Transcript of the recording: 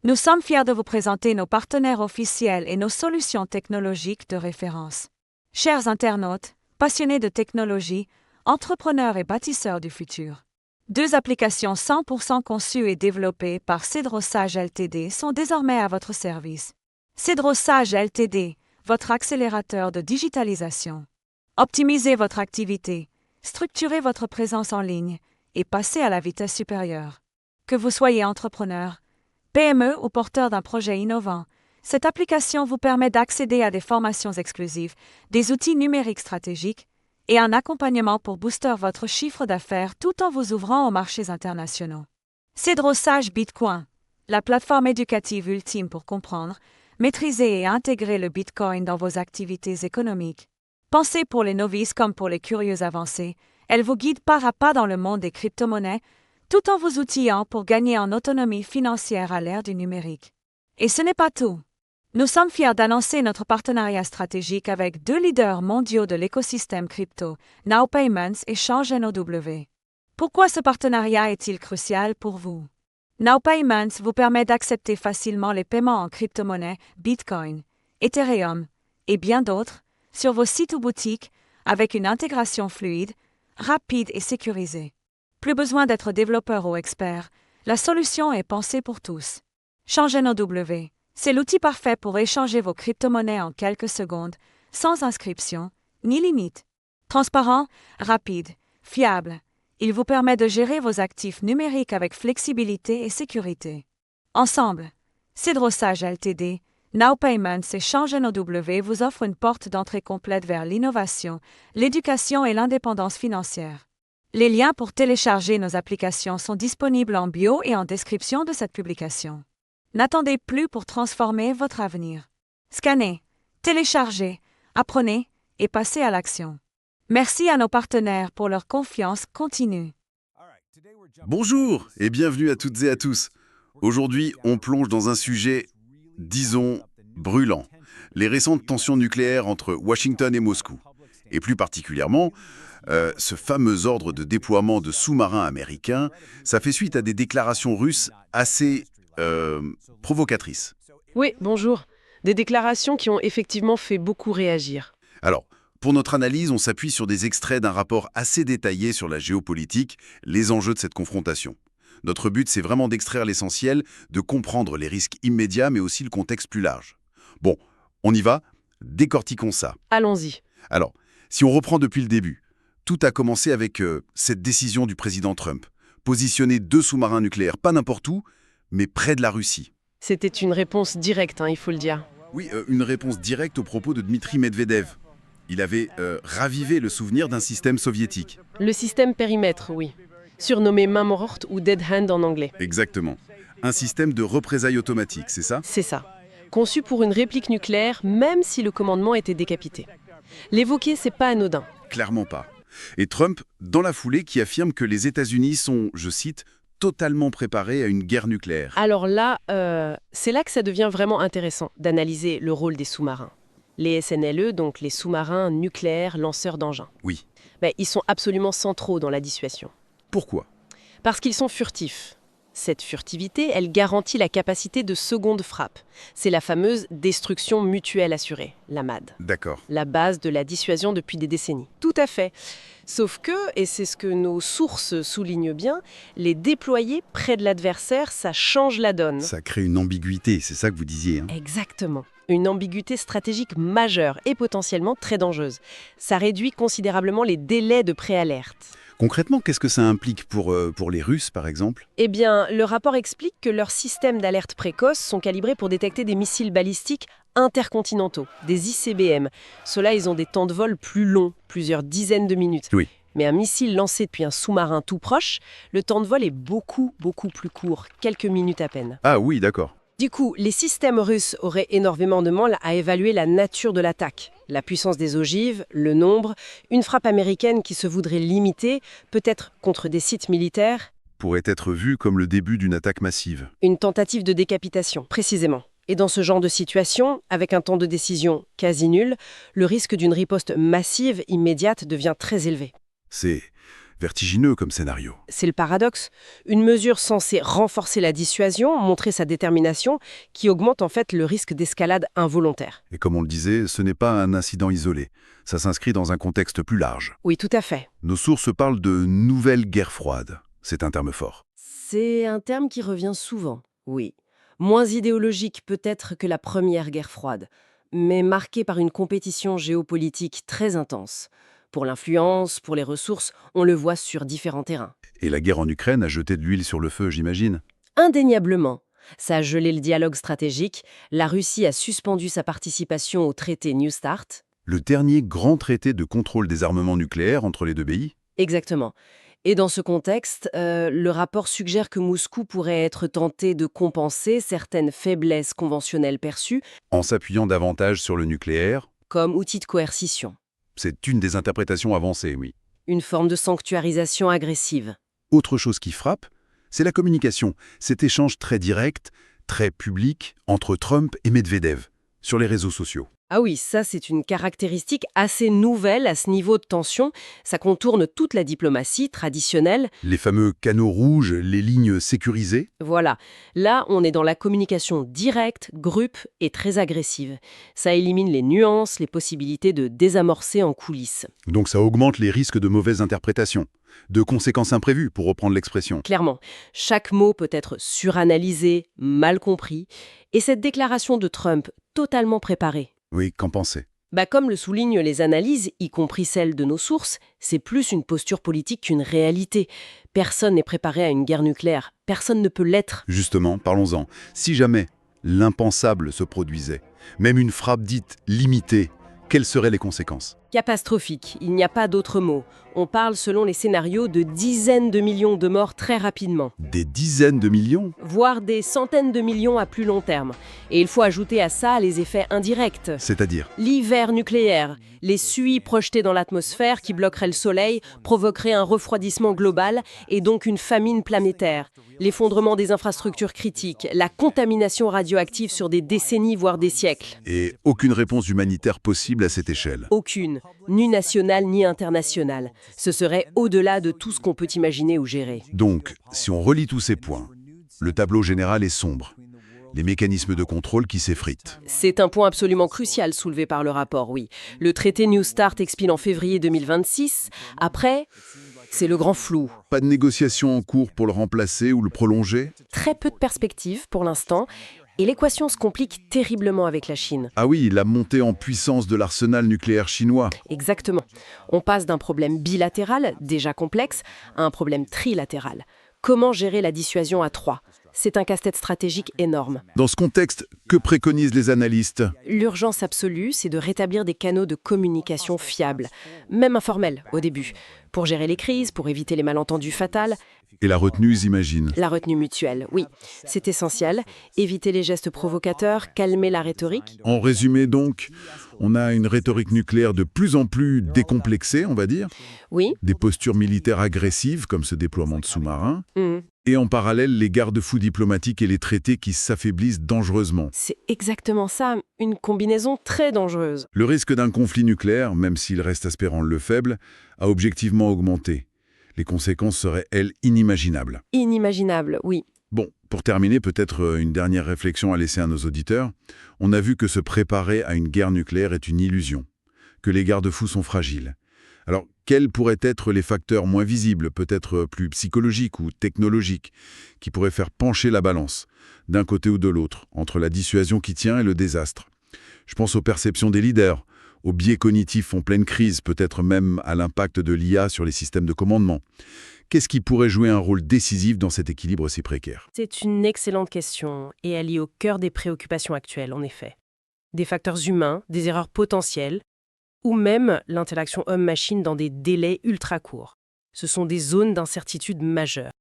Nous sommes fiers de vous présenter nos partenaires officiels et nos solutions technologiques de référence. Chers internautes, passionnés de technologie, entrepreneurs et bâtisseurs du futur. 2 applications 100% conçues et développées par Cedrosage Ltd sont désormais à votre service. Cedrosage Ltd, votre accélérateur de digitalisation. Optimisez votre activité, structurez votre présence en ligne et passez à la vitesse supérieure. Que vous soyez entrepreneur, PME ou porteur d'un projet innovant, cette application vous permet d'accéder à des formations exclusives, des outils numériques stratégiques et un accompagnement pour booster votre chiffre d'affaires tout en vous ouvrant aux marchés internationaux. Cedrosage Bitcoin, la plateforme éducative ultime pour comprendre, maîtriser et intégrer le Bitcoin dans vos activités économiques. Pensée pour les novices comme pour les curieux avancés, elle vous guide pas à pas dans le monde des crypto-monnaies, tout en vous outillant pour gagner en autonomie financière à l'ère du numérique. Et ce n'est pas tout. Nous sommes fiers d'annoncer notre partenariat stratégique avec 2 leaders mondiaux de l'écosystème crypto, Now Payments et ChangeNOW. Pourquoi ce partenariat est-il crucial pour vous? Now Payments vous permet d'accepter facilement les paiements en crypto-monnaie, Bitcoin, Ethereum et bien d'autres sur vos sites ou boutiques avec une intégration fluide, rapide et sécurisée. Plus besoin d'être développeur ou expert, la solution est pensée pour tous. ChangeNOW, c'est l'outil parfait pour échanger vos crypto-monnaies en quelques secondes, sans inscription ni limite. Transparent, rapide, fiable, il vous permet de gérer vos actifs numériques avec flexibilité et sécurité. Ensemble, Cedrosage Ltd, Now Payments et ChangeNOW vous offrent une porte d'entrée complète vers l'innovation, l'éducation et l'indépendance financière. Les liens pour télécharger nos applications sont disponibles en bio et en description de cette publication. N'attendez plus pour transformer votre avenir. Scannez, téléchargez, apprenez et passez à l'action. Merci à nos partenaires pour leur confiance continue. Bonjour et bienvenue à toutes et à tous. Aujourd'hui, on plonge dans un sujet, disons, brûlant. Les récentes tensions nucléaires entre Washington et Moscou. Et plus particulièrement, ce fameux ordre de déploiement de sous-marins américains, ça fait suite à des déclarations russes assez provocatrices. Oui, bonjour. Des déclarations qui ont effectivement fait beaucoup réagir. Alors, pour notre analyse, on s'appuie sur des extraits d'un rapport assez détaillé sur la géopolitique, les enjeux de cette confrontation. Notre but, c'est vraiment d'extraire l'essentiel, de comprendre les risques immédiats, mais aussi le contexte plus large. Bon, on y va, décortiquons ça. Allons-y. Alors, si on reprend depuis le début, tout a commencé avec cette décision du président Trump. Positionner 2 sous-marins nucléaires, pas n'importe où, mais près de la Russie. C'était une réponse directe, il faut le dire. Oui, une réponse directe aux propos de Dmitri Medvedev. Il avait ravivé le souvenir d'un système soviétique. Le système périmètre, oui. Surnommé main morte ou dead hand en anglais. Exactement. Un système de représailles automatique, c'est ça? C'est ça. Conçu pour une réplique nucléaire, même si le commandement était décapité. L'évoquer, c'est pas anodin. Clairement pas. Et Trump, dans la foulée, qui affirme que les États-Unis sont, je cite, totalement préparés à une guerre nucléaire. Alors là, c'est là que ça devient vraiment intéressant d'analyser le rôle des sous-marins. Les SNLE, donc les sous-marins nucléaires lanceurs d'engins. Oui. Ils sont absolument centraux dans la dissuasion. Pourquoi? Parce qu'ils sont furtifs. Cette furtivité, elle garantit la capacité de seconde frappe. C'est la fameuse destruction mutuelle assurée, la MAD. D'accord. La base de la dissuasion depuis des décennies. Tout à fait. Sauf que, et c'est ce que nos sources soulignent bien, les déployer près de l'adversaire, ça change la donne. Ça crée une ambiguïté, c'est ça que vous disiez, hein? Exactement. Une ambiguïté stratégique majeure et potentiellement très dangereuse. Ça réduit considérablement les délais de préalerte. Concrètement, qu'est-ce que ça implique pour les Russes, par exemple? Eh bien, le rapport explique que leurs systèmes d'alerte précoce sont calibrés pour détecter des missiles balistiques intercontinentaux, des ICBM. Ceux-là, ils ont des temps de vol plus longs, plusieurs dizaines de minutes. Oui. Mais un missile lancé depuis un sous-marin tout proche, le temps de vol est beaucoup plus court, quelques minutes à peine. Ah oui, d'accord. Du coup, les systèmes russes auraient énormément de mal à évaluer la nature de l'attaque, la puissance des ogives, le nombre, une frappe américaine qui se voudrait limitée, peut-être contre des sites militaires. Pourrait être vu comme le début d'une attaque massive. Une tentative de décapitation, précisément. Et dans ce genre de situation, avec un temps de décision quasi nul, le risque d'une riposte massive immédiate devient très élevé. C'est Vertigineux comme scénario. C'est le paradoxe. Une mesure censée renforcer la dissuasion, montrer sa détermination, qui augmente en fait le risque d'escalade involontaire. Et comme on le disait, ce n'est pas un incident isolé. Ça s'inscrit dans un contexte plus large. Oui, tout à fait. Nos sources parlent de nouvelle guerre froide. C'est un terme fort. C'est un terme qui revient souvent, oui. Moins idéologique peut-être que la première guerre froide, mais marquée par une compétition géopolitique très intense. Pour l'influence, pour les ressources, on le voit sur différents terrains. Et la guerre en Ukraine a jeté de l'huile sur le feu, j'imagine. Indéniablement. Ça a gelé le dialogue stratégique, la Russie a suspendu sa participation au traité New START. Le dernier grand traité de contrôle des armements nucléaires entre les deux pays. Exactement. Et dans ce contexte, le rapport suggère que Moscou pourrait être tenté de compenser certaines faiblesses conventionnelles perçues En s'appuyant davantage sur le nucléaire, comme outil de coercition. c'est une des interprétations avancées, oui. Une forme de sanctuarisation agressive. Autre chose qui frappe, c'est la communication, cet échange très direct, très public, entre Trump et Medvedev, sur les réseaux sociaux. Ah oui, ça c'est une caractéristique assez nouvelle à ce niveau de tension. Ça contourne toute la diplomatie traditionnelle. Les fameux canaux rouges, les lignes sécurisées. Voilà, là on est dans la communication directe, groupe et très agressive. Ça élimine les nuances, les possibilités de désamorcer en coulisses. Donc ça augmente les risques de mauvaise interprétation, de conséquences imprévues, pour reprendre l'expression. Clairement, chaque mot peut être suranalysé, mal compris, et cette déclaration de Trump totalement préparée. Oui, qu'en penser? Comme le soulignent les analyses, y compris celles de nos sources, c'est plus une posture politique qu'une réalité. Personne n'est préparé à une guerre nucléaire, personne ne peut l'être. Justement, parlons-en. Si jamais l'impensable se produisait, même une frappe dite limitée, quelles seraient les conséquences? Catastrophique, il n'y a pas d'autre mot. On parle selon les scénarios de dizaines de millions de morts très rapidement, Des dizaines de millions? voire des centaines de millions à plus long terme. Et il faut ajouter à ça les effets indirects. C'est-à-dire? L'hiver nucléaire, les suies projetées dans l'atmosphère qui bloqueraient le soleil, provoqueraient un refroidissement global et donc une famine planétaire. L'effondrement des infrastructures critiques, la contamination radioactive sur des décennies voire des siècles. Et aucune réponse humanitaire possible à cette échelle. Aucune, ni nationale ni internationale. Ce serait au-delà de tout ce qu'on peut imaginer ou gérer. Donc, si on relie tous ces points, le tableau général est sombre. Les mécanismes de contrôle qui s'effritent. C'est un point absolument crucial soulevé par le rapport, oui. Le traité New START expire en février 2026. Après, c'est le grand flou. Pas de négociation en cours pour le remplacer ou le prolonger? Très peu de perspectives pour l'instant. Et l'équation se complique terriblement avec la Chine. Ah oui, la montée en puissance de l'arsenal nucléaire chinois. Exactement. On passe d'un problème bilatéral, déjà complexe, à un problème trilatéral. Comment gérer la dissuasion à trois? C'est un casse-tête stratégique énorme. Dans ce contexte, que préconisent les analystes? L'urgence absolue, c'est de rétablir des canaux de communication fiables, même informels au début, pour gérer les crises, pour éviter les malentendus fatals. Et la retenue, j'imagine. La retenue mutuelle, oui, c'est essentiel. Éviter les gestes provocateurs, calmer la rhétorique. En résumé donc, on a une rhétorique nucléaire de plus en plus décomplexée, on va dire, Oui. des postures militaires agressives comme ce déploiement de sous-marins, Mhm. et en parallèle les garde-fous diplomatiques et les traités qui s'affaiblissent dangereusement. C'est exactement ça, une combinaison très dangereuse. Le risque d'un conflit nucléaire, même s'il reste aspect rendre le faible, a objectivement augmenté. Les conséquences seraient, elles, inimaginables. Inimaginable, oui. Bon, pour terminer, peut-être une dernière réflexion à laisser à nos auditeurs. On a vu que se préparer à une guerre nucléaire est une illusion, que les garde-fous sont fragiles. Alors, quels pourraient être les facteurs moins visibles, peut-être plus psychologiques ou technologiques, qui pourraient faire pencher la balance, d'un côté ou de l'autre, entre la dissuasion qui tient et le désastre? Je pense aux perceptions des leaders, aux biais cognitifs en pleine crise, peut-être même à l'impact de l'IA sur les systèmes de commandement. Qu'est-ce qui pourrait jouer un rôle décisif dans cet équilibre si précaire? C'est une excellente question et elle est au cœur des préoccupations actuelles, en effet. Des facteurs humains, des erreurs potentielles, ou même l'interaction homme-machine dans des délais ultra courts. Ce sont des zones d'incertitude majeures.